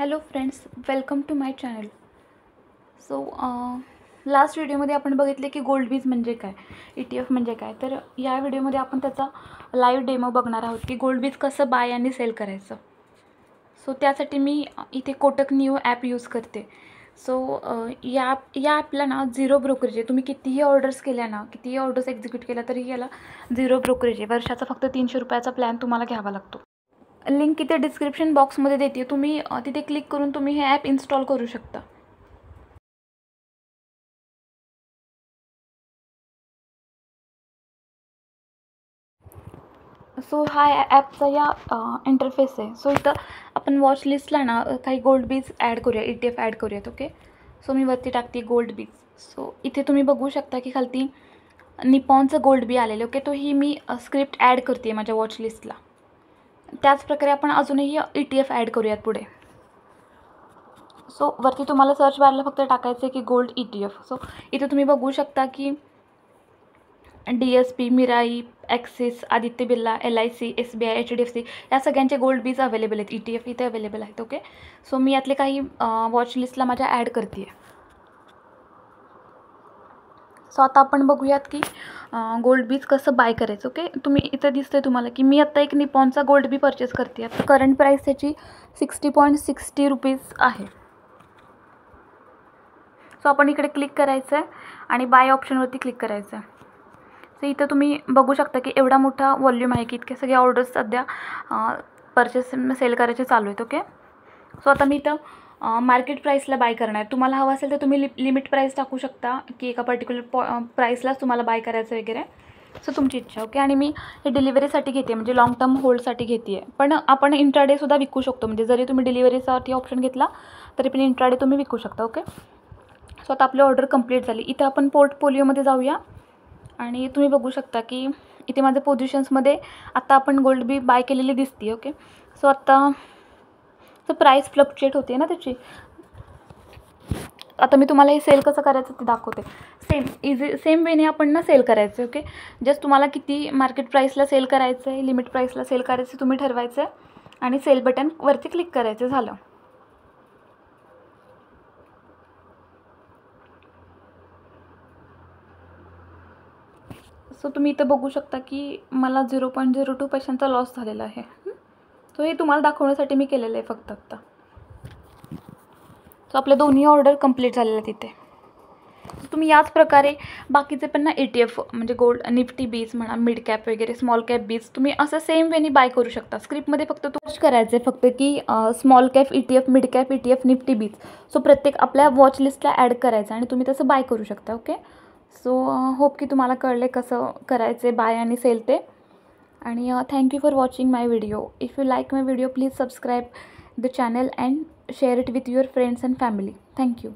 Hello friends, welcome to my channel. So last व्हिडिओमध्ये आपण बघितले की गोल्ड बीज म्हणजे काय, ETF म्हणजे काय. तर या व्हिडिओमध्ये आपण त्याचा लाईव्ह डेमो बघणार आहोत की गोल्ड बीज कसं बाय आणि सेल करायचं. सो त्यासाठी मी इथे कोटक न्यू ॲप यूज करते. सो या ॲपला ना झिरो ब्रोकरेज आहे. तुम्ही कितीही ऑर्डर्स केल्या ना, कितीही ऑर्डर्स एक्झिक्यूट केल्या तरी याला झिरो ब्रोकरेज आहे. वर्षाचा फक्त 300 रुपयाचा प्लॅन तुम्हाला घ्यावा लागतो. लिंक इथे डिस्क्रिप्शन बॉक्समध्ये देते. तुम्ही तिथे क्लिक करून तुम्ही हे ॲप इन्स्टॉल करू शकता. सो हा ॲपचा या इंटरफेस आहे. सो इथं आपण वॉच लिस्टला ना काही गोल्ड बीज ॲड करूया, ETF ॲड करूयात. ओके, सो मी वरती टाकते गोल्ड बीज. सो इथे तुम्ही बघू शकता की खालती निपॉनचं गोल्ड बी आलेलं. ओके, तो ही मी स्क्रिप्ट ॲड करते माझ्या वॉच लिस्टला. त्याचप्रकारे आपण अजूनही ETF ॲड करूयात पुढे. सो वरती तुम्हाला सर्च बारला फक्त टाकायचं आहे की गोल्ड ETF. सो इथे तुम्ही बघू शकता की DSP, Mirae, Axis, Aditya Birla, LIC, SBI, HDFC या सगळ्यांचे गोल्ड बीज अवेलेबल आहेत. ETF इथे अवेलेबल आहेत. ओके, सो मी यातले काही वॉच लिस्टला माझ्या ॲड करते आहे. सो आता आपण बघूयात की गोल्ड बीज कसं बाय करायचं. ओके, तुम्ही इथं दिसतं आहे तुम्हाला की मी आत्ता एक निपॉनचा गोल्ड बी परचेस करते आहे. करंट प्राईस त्याची 60.60 रुपीज आहे. सो आपण इकडे क्लिक करायचं आहे आणि बाय ऑप्शनवरती क्लिक करायचं आहे. सो इथं तुम्ही बघू शकता की एवढा मोठा वॉल्यूम आहे की इतके सगळे ऑर्डर्स सध्या परचेस सेल करायचे चालू आहेत. ओके, सो आता मी इथं मार्केट प्राईसला बाय करणार. तुम्हाला हवं असेल तर तुम्ही लिमिट प्राईस टाकू शकता की एका पर्टिक्युलर प्राईसलाच तुम्हाला बाय करायचं वगैरे. सो तुमची इच्छा. ओके, आणि मी हे डिलिव्हरीसाठी घेते, म्हणजे लॉंग टर्म होल्डसाठी घेते आहे. पण आपण इंट्राडेसुद्धा विकू शकतो, म्हणजे जरी तुम्ही डिलिव्हरीसाठी ऑप्शन घेतला तरी पण इंट्राडे तुम्ही विकू शकता. ओके, सो आता आपली ऑर्डर कंप्लीट झाली. इथं आपण पोर्टफोलिओमध्ये जाऊया आणि तुम्ही बघू शकता की इथे माझ्या पोझिशन्समध्ये आत्ता आपण गोल्ड बी बाय केलेली दिसते. ओके, सो आत्ता तर प्राईस फ्लक्च्युएट होते ना त्याची. आता मी तुम्हाला हे सेल कसं करायचं ते दाखवते. सेम वेने आपण ना सेल करायचं. ओके, जस्ट तुम्हाला किती मार्केट प्राईसला सेल करायचं आहे, लिमिट प्राईसला सेल करायचं तुम्ही ठरवायचं आहे आणि सेल बटनवरती क्लिक करायचं. झालं. सो तुम्ही इथं बघू शकता की मला 0.02 पैशांचा लॉस झालेला आहे. सो हे तुम्हाला दाखवण्यासाठी मी केलेलं आहे फक्त आत्ता. सो आपल्या दोन्ही ऑर्डर कंप्लीट झालेल्या तिथे. तुम्ही याच प्रकारे बाकीचे पण ना ETF म्हणजे गोल्ड निफ्टी बीज म्हणा, मिड कॅप वगैरे, स्मॉल कॅप बीज तुम्ही असं सेम वेनी बाय करू शकता. स्क्रिप्टमध्ये फक्त सर्च करायचं आहे फक्त की small cap ETF, mid cap ETF, Nifty बीज. सो प्रत्येक आपल्या वॉच लिस्टला ॲड करायचं आणि तुम्ही तसं बाय करू शकता. ओके, सो होप की तुम्हाला कळले कसं करायचे बाय आणि सेल ते. आणि thank you for watching my video. If you like my video please subscribe the channel and share it with your friends and family. Thank you.